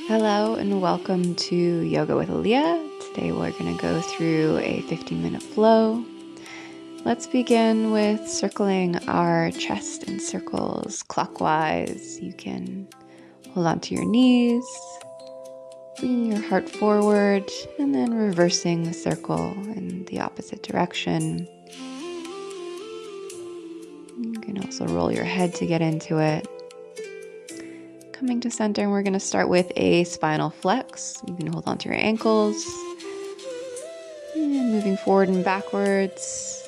Hello and welcome to Yoga with Aalia. Today we're going to go through a 15-minute flow. Let's begin with circling our chest in circles clockwise. You can hold on to your knees, bringing your heart forward, and then reversing the circle in the opposite direction. You can also roll your head to get into it. Coming to center, and we're going to start with a spinal flex. You can hold on to your ankles and moving forward and backwards,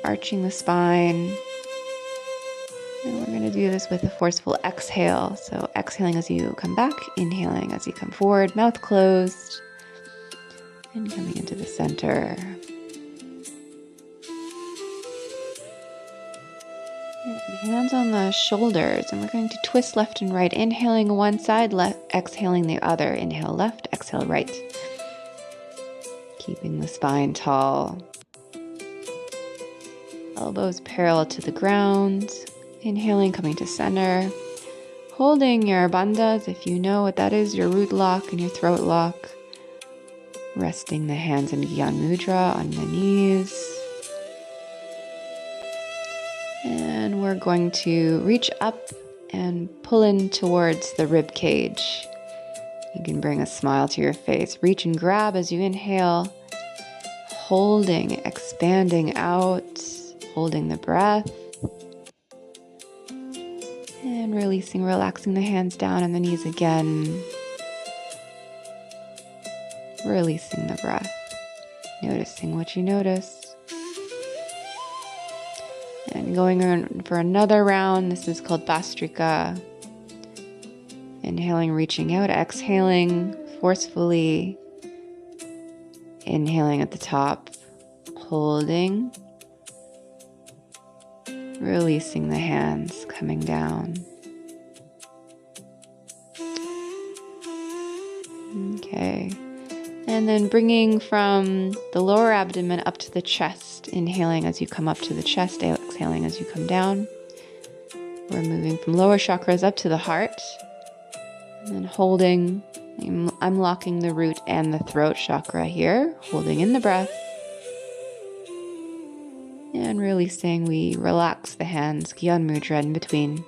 arching the spine. And we're going to do this with a forceful exhale. So exhaling as you come back, inhaling as you come forward, mouth closed, and coming into the center. Hands on the shoulders, and we're going to twist left and right, inhaling one side, exhaling the other. Inhale left, exhale right. Keeping the spine tall. Elbows parallel to the ground. Inhaling, coming to center. Holding your bandhas, if you know what that is, your root lock and your throat lock. Resting the hands in Gyan Mudra on the knees. And we're going to reach up and pull in towards the rib cage. You can bring a smile to your face. Reach and grab as you inhale, holding, expanding out, holding the breath, and releasing, relaxing the hands down and the knees again. Releasing the breath, noticing what you notice. And going on for another round. This is called Bastrika. Inhaling, reaching out, exhaling, forcefully. Inhaling at the top, holding. Releasing the hands, coming down. Okay. And then bringing from the lower abdomen up to the chest. Inhaling as you come up to the chest, exhaling as you come down. We're moving from lower chakras up to the heart. And then holding, I'm locking the root and the throat chakra here. Holding in the breath. And releasing, we relax the hands, Gyan Mudra in between.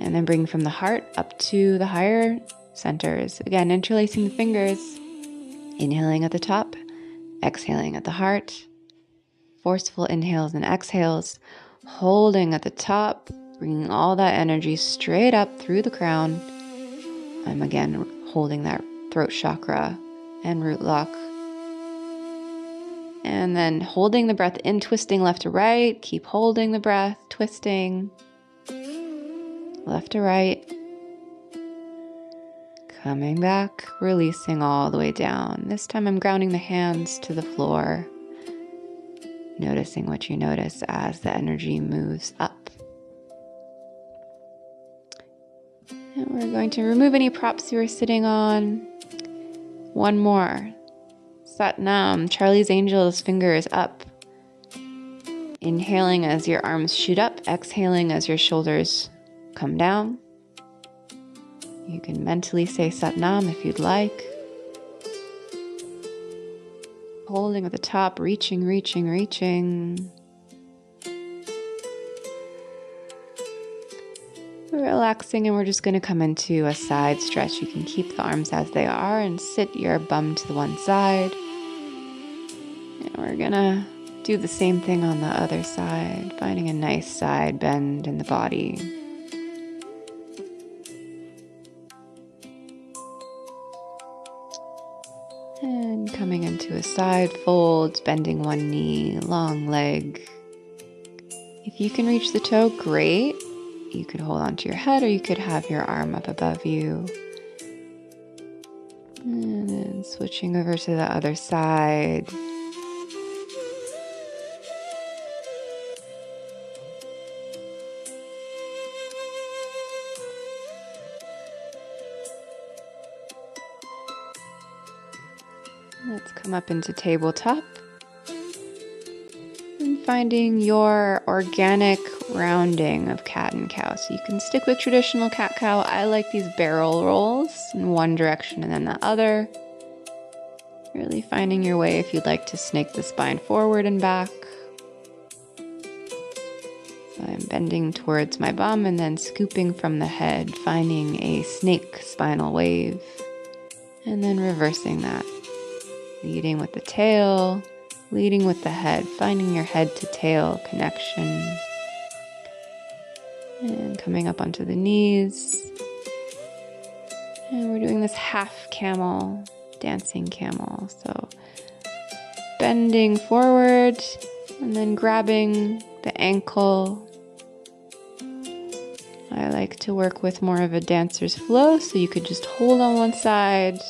And then bring from the heart up to the higher centers. Again, interlacing the fingers. Inhaling at the top, exhaling at the heart. Forceful inhales and exhales. Holding at the top, bringing all that energy straight up through the crown. I'm again holding that throat chakra and root lock. And then holding the breath in, twisting left to right. Keep holding the breath, twisting. Left to right. Coming back, releasing all the way down. This time I'm grounding the hands to the floor. Noticing what you notice as the energy moves up. And we're going to remove any props you were sitting on. One more. Sat Nam, Charlie's Angel's fingers up. Inhaling as your arms shoot up, exhaling as your shoulders come down. You can mentally say Sat Nam if you'd like. Holding at the top, reaching, reaching, reaching. Relaxing, and we're just going to come into a side stretch. You can keep the arms as they are and sit your bum to the one side. And we're going to do the same thing on the other side, finding a nice side bend in the body. And coming into a side fold, bending one knee, long leg. If you can reach the toe, great. You could hold onto your head or you could have your arm up above you. And then switching over to the other side. Let's come up into tabletop. And finding your organic rounding of cat and cow. So you can stick with traditional cat-cow. I like these barrel rolls in one direction and then the other. Really finding your way if you'd like to snake the spine forward and back. So I'm bending towards my bum and then scooping from the head, finding a snake spinal wave. And then reversing that. Leading with the tail, leading with the head, finding your head to tail connection. And coming up onto the knees. And we're doing this half camel, dancing camel. So bending forward and then grabbing the ankle. I like to work with more of a dancer's flow, so you could just hold on one side.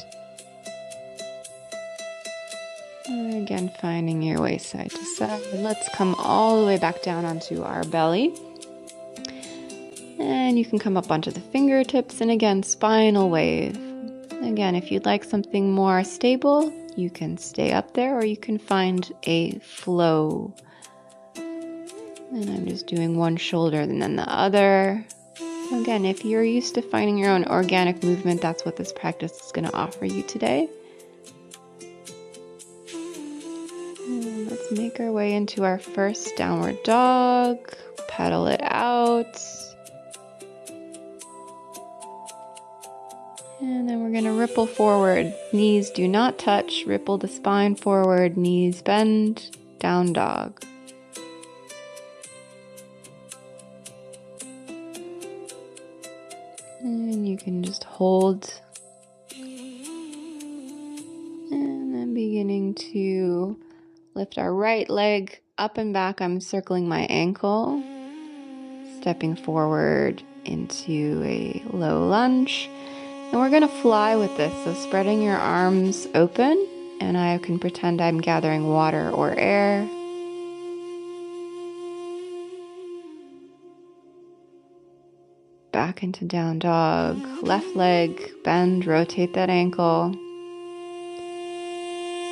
And again, finding your way side to side. Let's come all the way back down onto our belly. And you can come up onto the fingertips, and again, spinal wave. Again, if you'd like something more stable, you can stay up there, or you can find a flow. And I'm just doing one shoulder and then the other. Again, if you're used to finding your own organic movement, that's what this practice is going to offer you today. And let's make our way into our first downward dog. Pedal it out. And then we're going to ripple forward. Knees do not touch. Ripple the spine forward. Knees bend. Down dog. And you can just hold. And then beginning to lift our right leg up and back. I'm circling my ankle. Stepping forward into a low lunge. And we're going to fly with this. So spreading your arms open. And I can pretend I'm gathering water or air. Back into down dog, left leg, bend, rotate that ankle,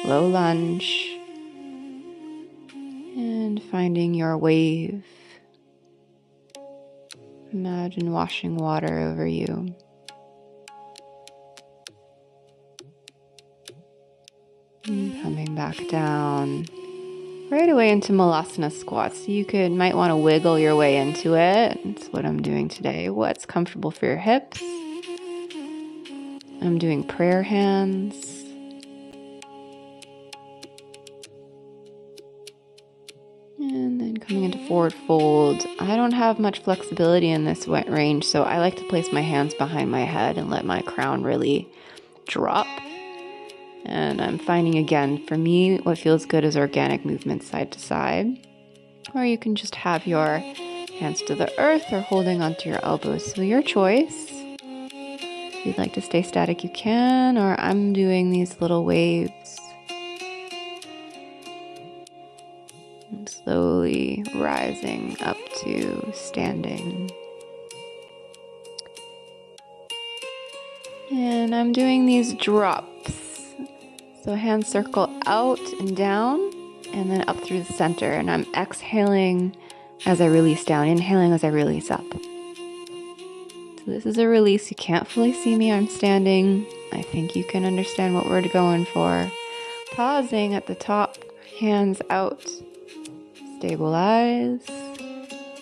low lunge, and finding your wave. Imagine washing water over you. And coming back down, right away into Malasana squats. So you might want to wiggle your way into it. That's what I'm doing today. What's comfortable for your hips? I'm doing prayer hands. And then coming into forward fold. I don't have much flexibility in this range, so I like to place my hands behind my head and let my crown really drop. And I'm finding, again, for me, what feels good is organic movement side to side. Or you can just have your hands to the earth or holding onto your elbows. So your choice. If you'd like to stay static, you can. Or I'm doing these little waves. And slowly rising up to standing. And I'm doing these drops. So hands circle out and down, and then up through the center. And I'm exhaling as I release down, inhaling as I release up. So this is a release. You can't fully see me. I'm standing. I think you can understand what we're going for. Pausing at the top, hands out. Stabilize.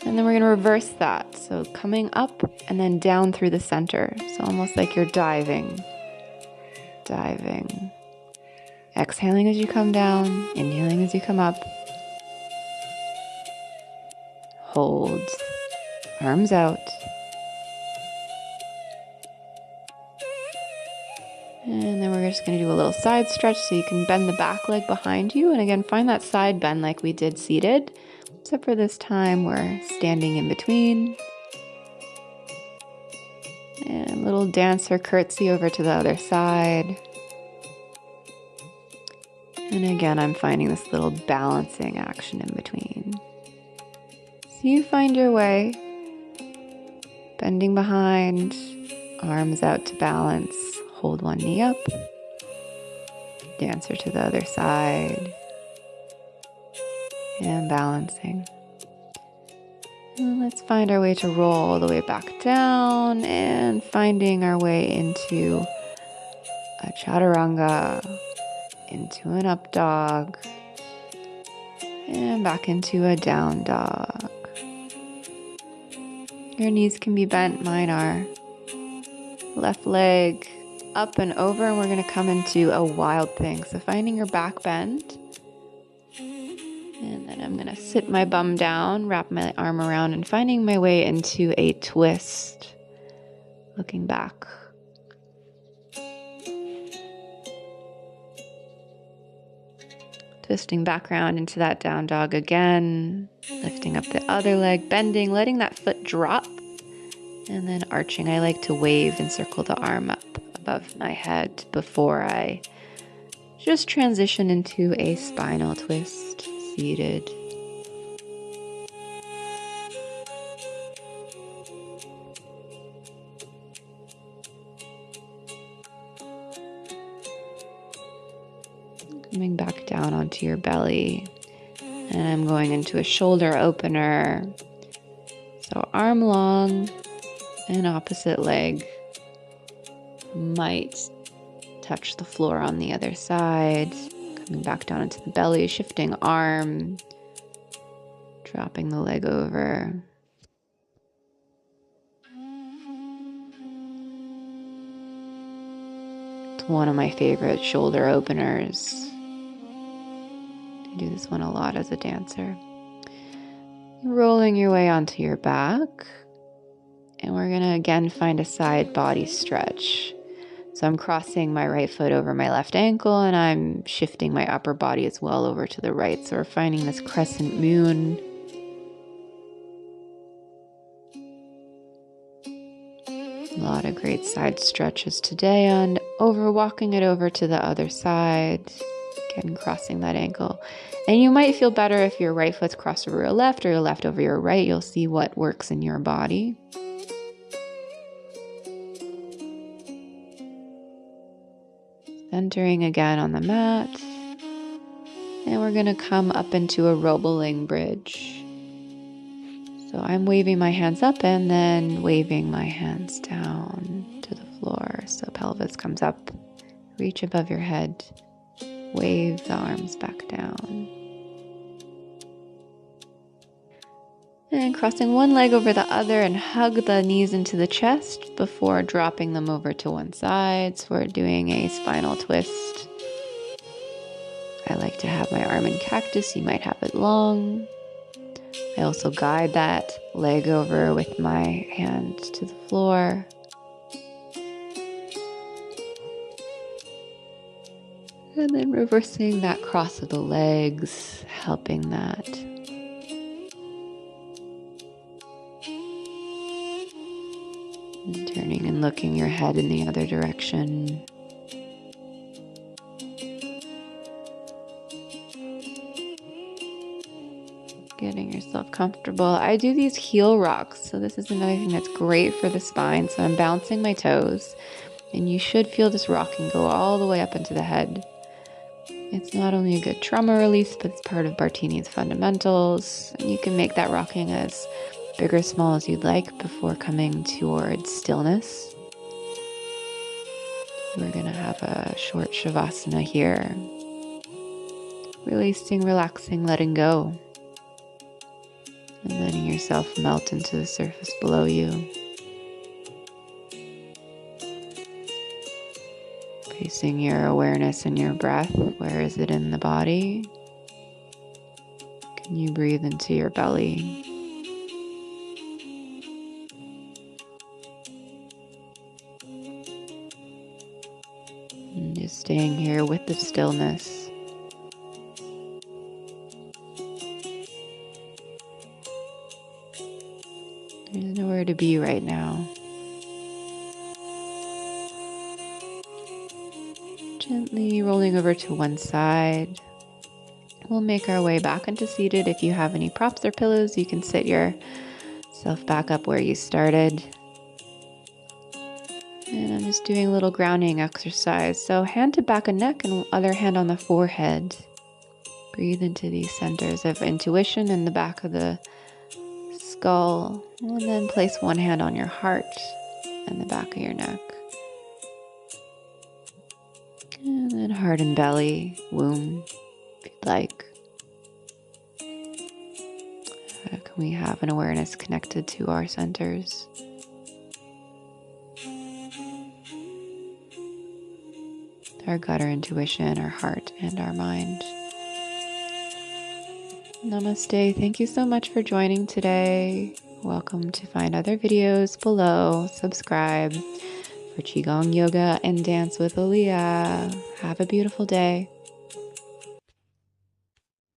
And then we're going to reverse that. So coming up and then down through the center. So almost like you're diving. Diving. Exhaling as you come down, inhaling as you come up. Hold, arms out. And then we're just going to do a little side stretch so you can bend the back leg behind you. And again, find that side bend like we did seated. Except for this time, we're standing in between. And a little dancer curtsy over to the other side. And again, I'm finding this little balancing action in between. So you find your way, bending behind, arms out to balance, hold one knee up, dancer to the other side, and balancing. And let's find our way to roll all the way back down and finding our way into a chaturanga, into an up dog, and back into a down dog. Your knees can be bent, mine are. Left leg up and over, and we're going to come into a wild thing. So finding your back bend. And then I'm going to sit my bum down, wrap my arm around, and finding my way into a twist. Looking back. Twisting back around into that down dog again. Lifting up the other leg, bending, letting that foot drop. And then arching. I like to wave and circle the arm up above my head before I just transition into a spinal twist, seated. Coming back down onto your belly. And I'm going into a shoulder opener. So arm long and opposite leg might touch the floor on the other side. Coming back down into the belly, shifting arm, dropping the leg over. It's one of my favorite shoulder openers. I do this one a lot as a dancer. Rolling your way onto your back. And we're going to again find a side body stretch. So I'm crossing my right foot over my left ankle and I'm shifting my upper body as well over to the right. So we're finding this crescent moon. A lot of great side stretches today, and walking it over to the other side. Again, crossing that ankle. And you might feel better if your right foot's crossed over your left or your left over your right. You'll see what works in your body. Centering again on the mat. And we're going to come up into a rolling bridge. So I'm waving my hands up and then waving my hands down to the floor. So pelvis comes up, reach above your head, wave the arms back down. And crossing one leg over the other and hug the knees into the chest before dropping them over to one side. So we're doing a spinal twist. I like to have my arm in cactus. You might have it long. I also guide that leg over with my hand to the floor. And then reversing that cross of the legs, helping that. And turning and looking your head in the other direction. Getting yourself comfortable. I do these heel rocks. So this is another thing that's great for the spine. So I'm bouncing my toes. And you should feel this rocking go all the way up into the head. It's not only a good trauma release, but it's part of Bartini's fundamentals. And you can make that rocking as big or small as you'd like before coming towards stillness. We're going to have a short shavasana here. Releasing, relaxing, letting go. And letting yourself melt into the surface below you. Placing your awareness in your breath. Where is it in the body? Can you breathe into your belly? And just staying here with the stillness. There's nowhere to be right now. Gently rolling over to one side. We'll make our way back into seated. If you have any props or pillows, you can sit yourself back up where you started. And I'm just doing a little grounding exercise. So hand to back of neck and other hand on the forehead. Breathe into these centers of intuition in the back of the skull, and then place one hand on your heart and the back of your neck. And then heart and belly, womb, if you'd like. Can we have an awareness connected to our centers? Our gut, our intuition, our heart, and our mind. Namaste. Thank you so much for joining today. Welcome to find other videos below. Subscribe for Qigong Yoga and Dance with Aalia. Have a beautiful day.